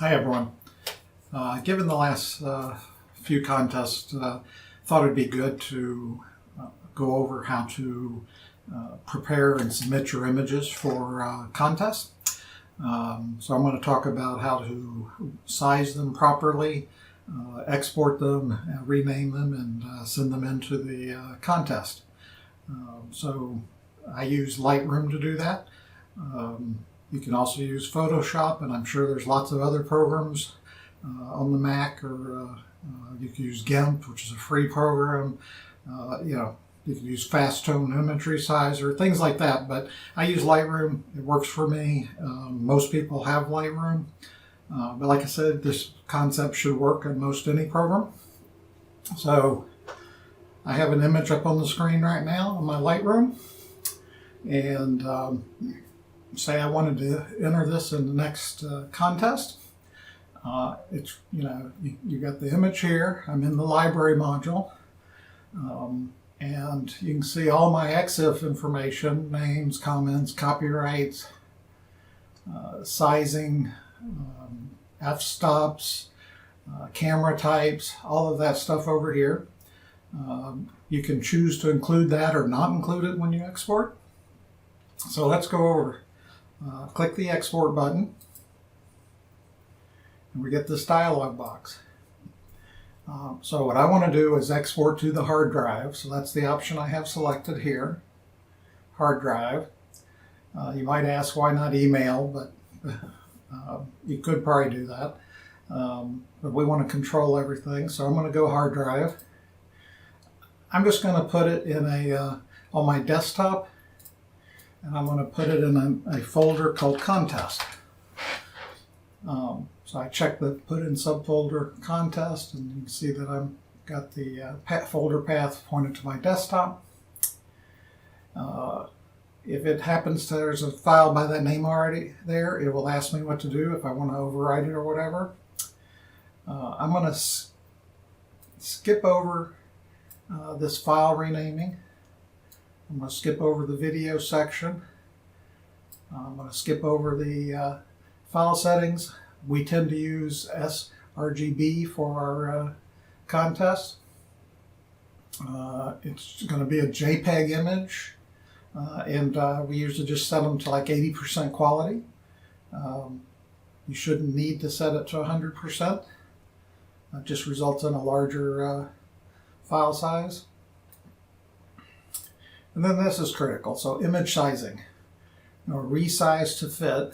Hi everyone. Given the last few contests, thought it'd be good to go over how to prepare and submit your images for contests. So I'm going to talk about how to size them properly, export them, rename them, and send them into the contest. So I use Lightroom to do that. You can also use Photoshop, and I'm sure there's lots of other programs on the Mac, or you can use GIMP, which is a free program. You can use Fast Tone Image Resizer, things like that, but I use Lightroom. It works for me. Most people have Lightroom, but like I said, this concept should work on most any program. So I have an image up on the screen right now on my Lightroom, and say I wanted to enter this in the next contest. It's, you got the image here. I'm in the library module, and you can see all my EXIF information: names, comments, copyrights, sizing, f-stops, camera types, all of that stuff over here. You can choose to include that or not include it when you export. So let's go over. Click the export button, and we get this dialog box. So what I want to do is export to the hard drive. So that's the option I have selected here, hard drive. You might ask why not email, but you could probably do that. But we want to control everything, so I'm going to go hard drive. I'm just going to put it in on my desktop, and I'm going to put it in a folder called contest. So I check the put in subfolder contest, and you can see that I've got the folder path pointed to my desktop. If it happens there's a file by that name already there, it will ask me what to do if I want to overwrite it or whatever. I'm going to skip over this file renaming. I'm going to skip over the video section. I'm going to skip over the file settings. We tend to use sRGB for our contest. It's going to be a JPEG image, and we usually just set them to like 80% quality. You shouldn't need to set it to 100%. It just results in a larger file size. And then this is critical. So image sizing, resize to fit,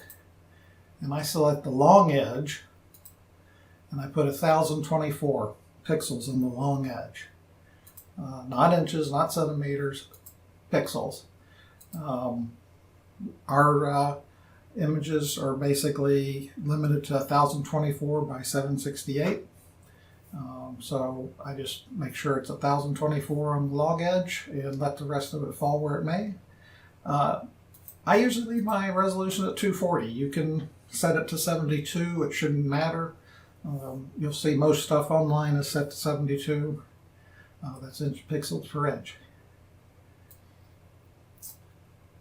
and I select the long edge, and I put 1024 pixels in the long edge, not inches, not centimeters, pixels. Our images are basically limited to 1024 by 768. So I just make sure it's 1024 on the log edge and let the rest of it fall where it may. I usually leave my resolution at 240. You can set it to 72. It shouldn't matter. You'll see most stuff online is set to 72. That's inch pixels per inch.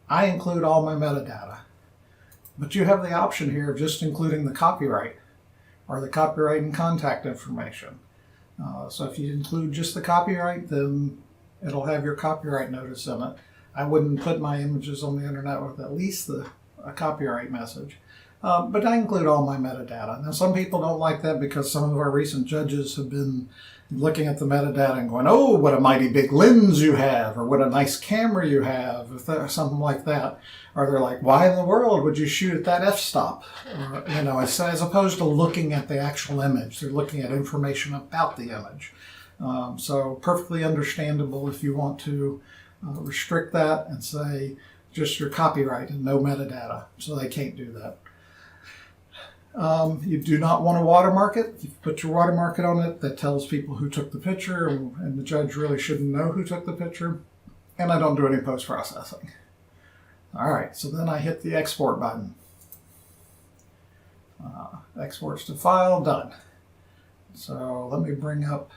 I include all my metadata, but you have the option here of just including the copyright or the copyright and contact information. So if you include just the copyright, then it'll have your copyright notice in it. I wouldn't put my images on the internet with at least a copyright message. But I include all my metadata. Now, some people don't like that because some of our recent judges have been looking at the metadata and going, oh, what a mighty big lens you have, or what a nice camera you have, or something like that. Or they're like, why in the world would you shoot at that f-stop? Or, as opposed to looking at the actual image. They're looking at information about the image. So perfectly understandable if you want to restrict that and say just your copyright and no metadata. So they can't do that. You do not want to watermark it. If you put your watermark on it, that tells people who took the picture, and the judge really shouldn't know who took the picture. And I don't do any post-processing. All right, so then I hit the export button. Exports to file, done. So let me bring up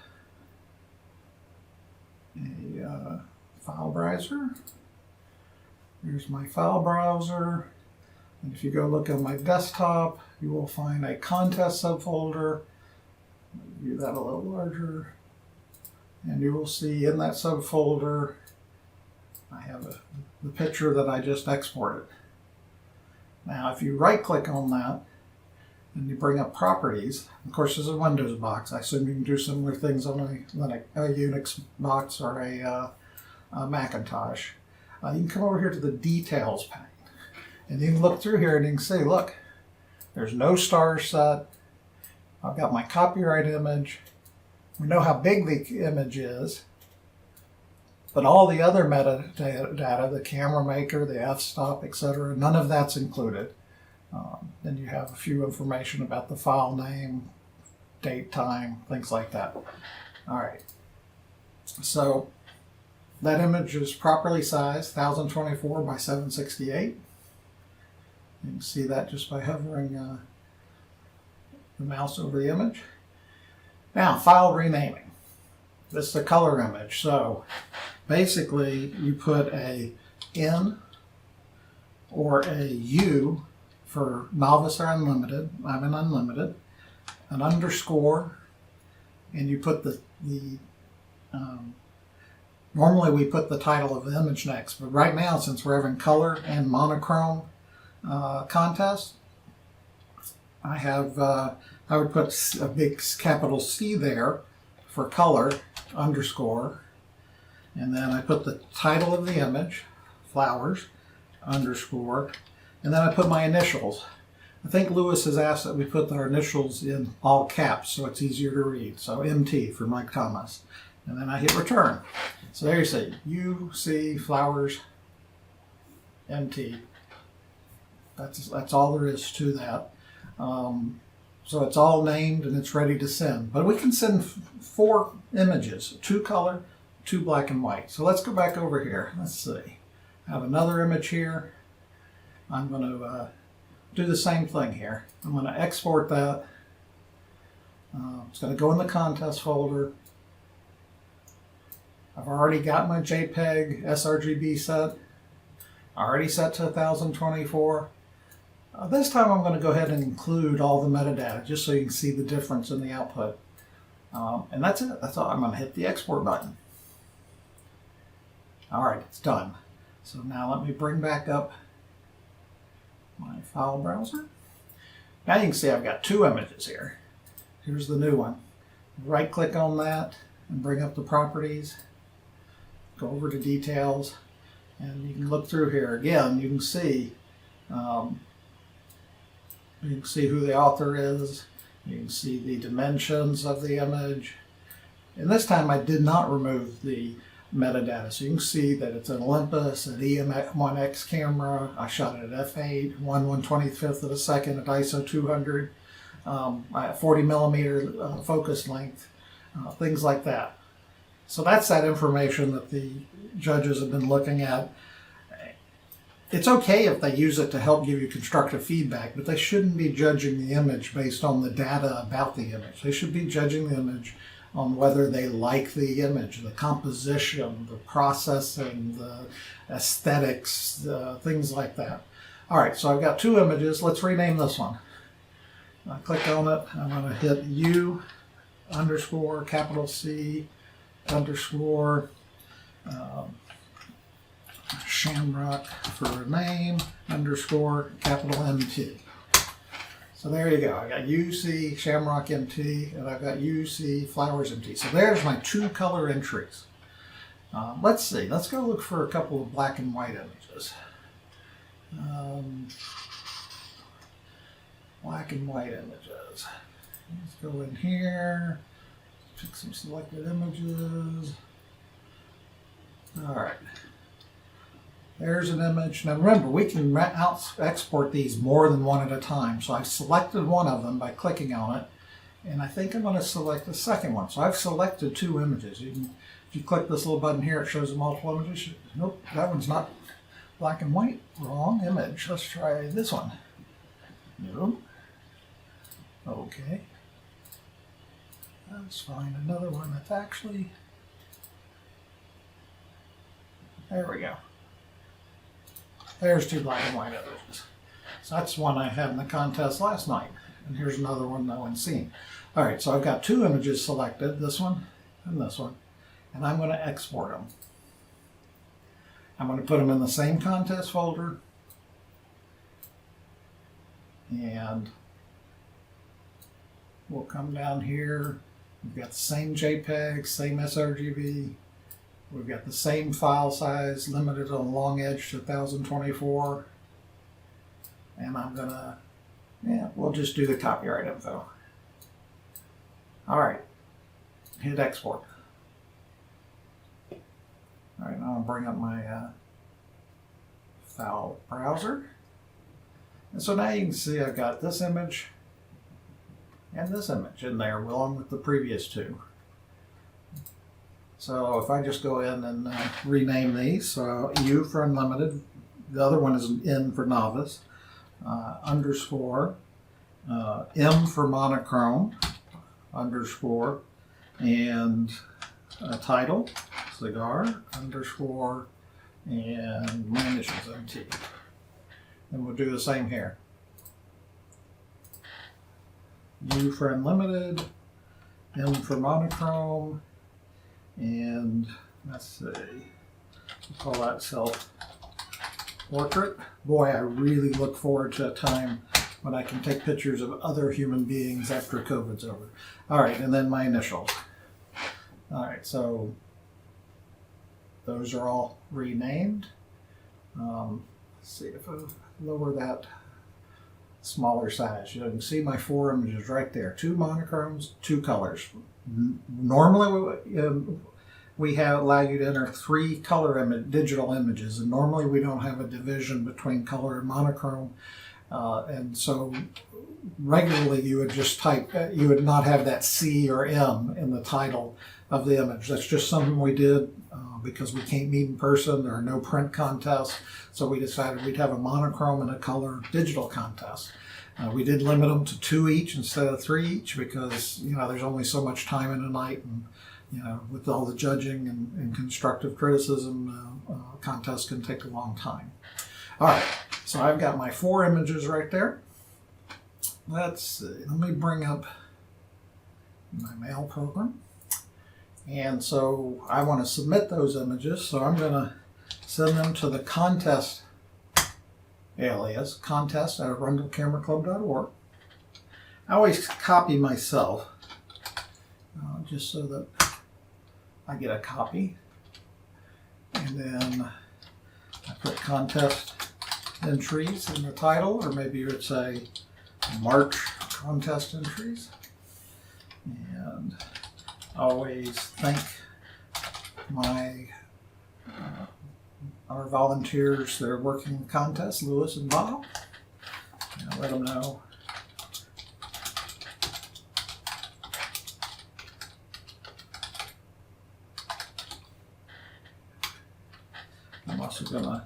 a file browser. Here's my file browser. And if you go look on my desktop, you will find a contest subfolder. View that a little larger. And you will see in that subfolder, I have the picture that I just exported. Now, if you right click on that and you bring up properties, of course, this is a Windows box. I assume you can do similar things on a Unix box or a Macintosh. You can come over here to the details pane. And you can look through here and you can see, look, there's no stars set. I've got my copyright image. We know how big the image is. But all the other metadata, the camera maker, the f-stop, etc., none of that's included. Then you have a few information about the file name, date, time, things like that. All right. So that image is properly sized, 1024 by 768. You can see that just by hovering the mouse over the image. Now, file renaming. This is a color image, so basically you put a N or a U for novice or unlimited. I'm an unlimited. An underscore, and you put normally we put the title of the image next, but right now, since we're having color and monochrome contest, I would put a big capital C there for color, underscore, and then I put the title of the image, flowers, underscore, and then I put my initials. I think Lewis has asked that we put our initials in all caps so it's easier to read. So MT for Mike Thomas. And then I hit return. So there you see, UC flowers, MT. That's all there is to that. So it's all named and it's ready to send. But we can send 4 images, 2 color, 2 black and white. So let's go back over here. Let's see. I have another image here. I'm going to do the same thing here. I'm going to export that. It's going to go in the contest folder. I've already got my JPEG sRGB set. Already set to 1024. This time I'm going to go ahead and include all the metadata just so you can see the difference in the output. And that's it. That's all. I'm going to hit the export button. All right, it's done. So now let me bring back up my file browser. Now you can see I've got 2 images here. Here's the new one. Right click on that and bring up the properties. Go over to details and you can look through here. Again, you can see who the author is. You can see the dimensions of the image. And this time I did not remove the metadata. So you can see that it's an Olympus, an EM1X camera. I shot it at f8, 1/125th of a second at ISO 200, 40 millimeter focus length, things like that. So that's that information that the judges have been looking at. It's okay if they use it to help give you constructive feedback, but they shouldn't be judging the image based on the data about the image. They should be judging the image on whether they like the image, the composition, the processing, the aesthetics, things like that. All right, so I've got 2 images. Let's rename this one. I click on it. I'm going to hit U underscore capital C underscore Shamrock for name underscore capital MT. So there you go. I got UC Shamrock MT and I've got UC Flowers MT. So there's my 2 color entries. Let's see. Let's go look for a couple of black and white images. Black and white images. Let's go in here. Pick some selected images. All right. There's an image. Now remember, we can export these more than one at a time. So I've selected one of them by clicking on it. And I think I'm going to select the second one. So I've selected 2 images. If you click this little button here, it shows the multiple images. Nope, that one's not black and white. Wrong image. Let's try this one. Nope. Okay. Let's find another one that's actually... There we go. There's 2 black and white images. So that's one I had in the contest last night. And here's another one no one's seen. All right, so I've got two images selected, this one and this one, and I'm going to export them. I'm going to put them in the same contest folder, and we'll come down here. We've got the same JPEG, same sRGB. We've got the same file size, limited on the long edge to 1024. And I'm gonna, we'll just do the copyright info. All right, hit export. All right, now I'll bring up my file browser. And so now you can see I've got this image and this image in there along with the previous two. So if I just go in and rename these, so U for unlimited, the other one is an N for novice, underscore, M for monochrome, underscore, and title, cigar, underscore, and my initials, MT. And we'll do the same here. U for unlimited, M for monochrome, and let's see, we'll call that self-portrait. Boy, I really look forward to a time when I can take pictures of other human beings after COVID's over. All right, and then my initials. All right, so those are all renamed. Let's see if I lower that smaller size. You can see my four images right there. Two monochromes, two colors. Normally we allow you to enter three color digital images, and normally we don't have a division between color and monochrome. And so regularly you would just type, you would not have that C or M in the title of the image. That's just something we did because we can't meet in person. There are no print contests. So we decided we'd have a monochrome and a color digital contest. We did limit them to 2 each instead of 3 each because, there's only so much time in a night, and, with all the judging and constructive criticism, contests can take a long time. All right, so I've got my 4 images right there. Let's see, let me bring up my mail program. And so I want to submit those images, so I'm going to send them to the contest alias, contest@arundelcameraclub.org. I always copy myself, just so that I get a copy. And then I put contest entries in the title, or maybe you would say March contest entries. And always thank our volunteers that are working the contest, Lewis and Bob. And let them know I'm also going to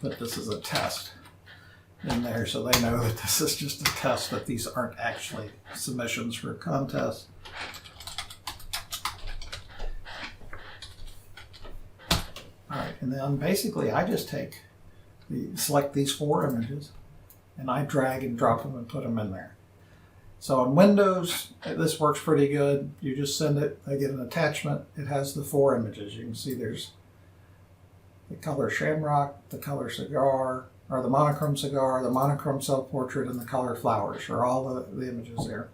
put this as a test in there so they know that this is just a test, that these aren't actually submissions for a contest. All right, and then basically I just select these 4 images and I drag and drop them and put them in there. So on Windows, this works pretty good. You just send it, I get an attachment. It has the 4 images. You can see there's the color shamrock, the color cigar, or the monochrome cigar, the monochrome self-portrait, and the color flowers are all the images there.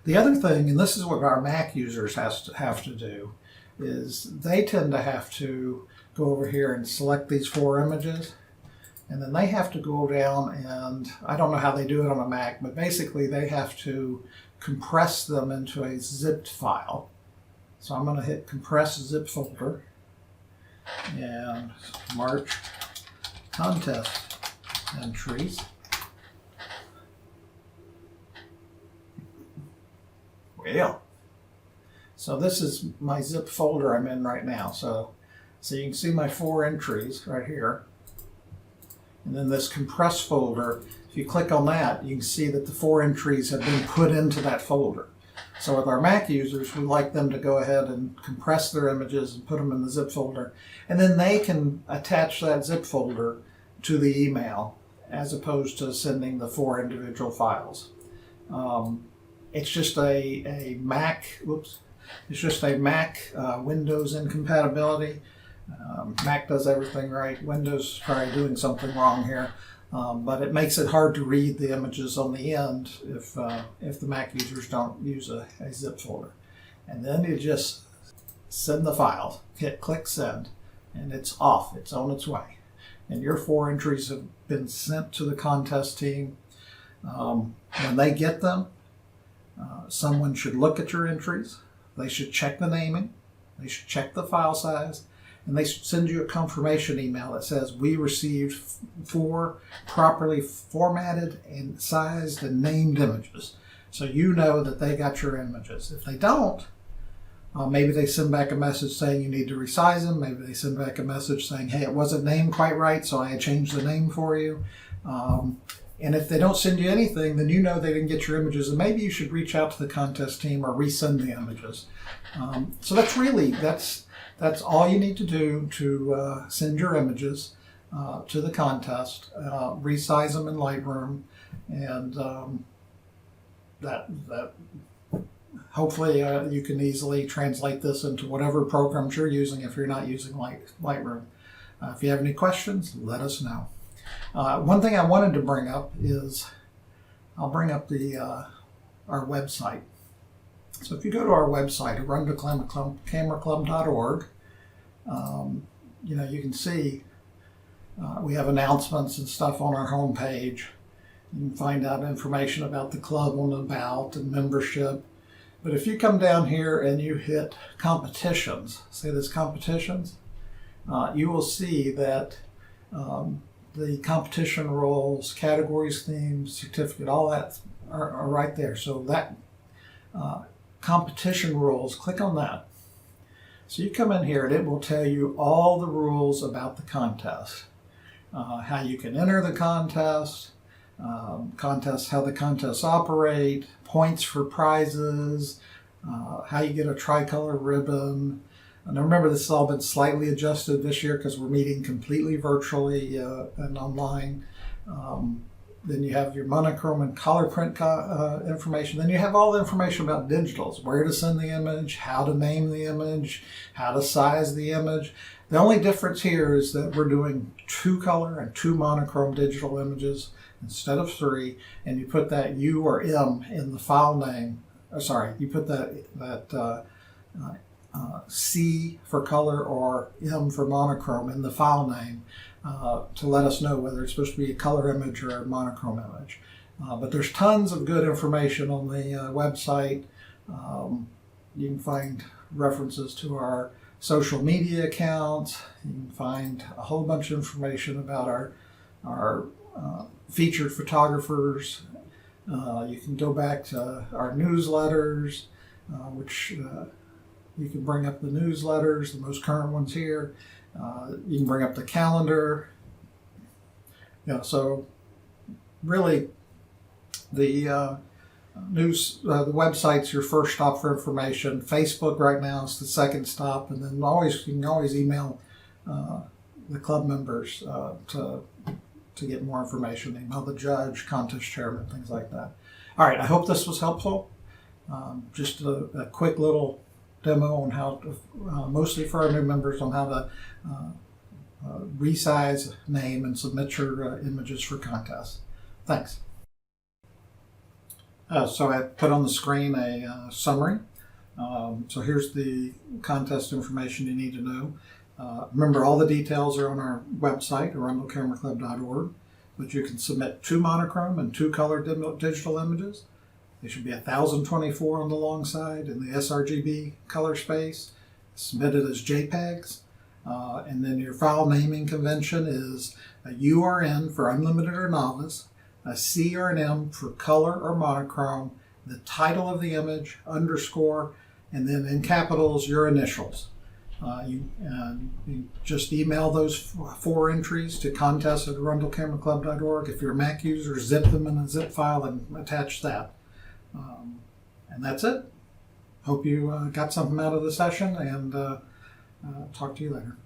The other thing, and this is what our Mac users have to do, is they tend to have to go over here and select these 4 images, and then they have to go down, and I don't know how they do it on a Mac, but basically they have to compress them into a zipped file. So I'm going to hit compress zip folder, and March contest entries. Well, so this is my zip folder I'm in right now. So you can see my 4 entries right here. And then this compress folder, if you click on that, you can see that the 4 entries have been put into that folder. So with our Mac users, we like them to go ahead and compress their images and put them in the zip folder. And then they can attach that zip folder to the email as opposed to sending the 4 individual files. It's just a Mac, it's just a Mac Windows incompatibility. Mac does everything right. Windows is probably doing something wrong here. But it makes it hard to read the images on the end if the Mac users don't use a zip folder. And then you just send the file, click send, and it's off. It's on its way. And your 4 entries have been sent to the contest team. When they get them, someone should look at your entries. They should check the naming. They should check the file size. And they send you a confirmation email that says, we received 4 properly formatted and sized and named images. So you know that they got your images. If they don't, maybe they send back a message saying you need to resize them. Maybe they send back a message saying, hey, it wasn't named quite right, so I changed the name for you. And if they don't send you anything, then you know they didn't get your images, and maybe you should reach out to the contest team or resend the images. So that's all you need to do to send your images to the contest. Resize them in Lightroom, and that hopefully you can easily translate this into whatever programs you're using if you're not using Lightroom. If you have any questions, let us know. One thing I wanted to bring up is I'll bring up our website. So if you go to our website, arundelcamera.org, you can see we have announcements and stuff on our homepage. You can find out information about the club on About and membership. But if you come down here and you hit competitions, see this competitions, you will see that the competition roles, categories, themes, certificate, all that are right there. So that competition rules, click on that. So you come in here and it will tell you all the rules about the contest. How you can enter the contest, how the contests operate, points for prizes, how you get a tricolor ribbon. And remember, this has all been slightly adjusted this year because we're meeting completely virtually and online. Then you have your monochrome and color print information. Then you have all the information about digitals, where to send the image, how to name the image, how to size the image. The only difference here is that we're doing 2 color and 2 monochrome digital images instead of 3, and you put that U or M in the file name. You put that C for color or M for monochrome in the file name to let us know whether it's supposed to be a color image or a monochrome image. But there's tons of good information on the website. You can find references to our social media accounts. You can find a whole bunch of information about our featured photographers. You can go back to our newsletters, which you can bring up the newsletters, the most current ones here. You can bring up the calendar. So really the the website's your first stop for information. Facebook right now is the second stop, and then you can always email the club members to get more information. Email the judge, contest chairman, things like that. All right, I hope this was helpful. Just a quick little demo on how to, mostly for our new members, on how to resize, name, and submit your images for contests. Thanks. So I put on the screen a summary. So here's the contest information you need to know. Remember, all the details are on our website, arundelcameraclub.org, but you can submit 2 monochrome and 2 color digital images. They should be 1024 on the long side in the sRGB color space, submitted as JPEGs. And then your file naming convention is a U or N for unlimited or novice, a C or an M for color or monochrome, the title of the image, underscore, and then in capitals, your initials. You just email those 4 entries to contest@arundelcameraclub.org. If you're a Mac user, zip them in a zip file and attach that. And that's it. Hope you got something out of the session, and talk to you later.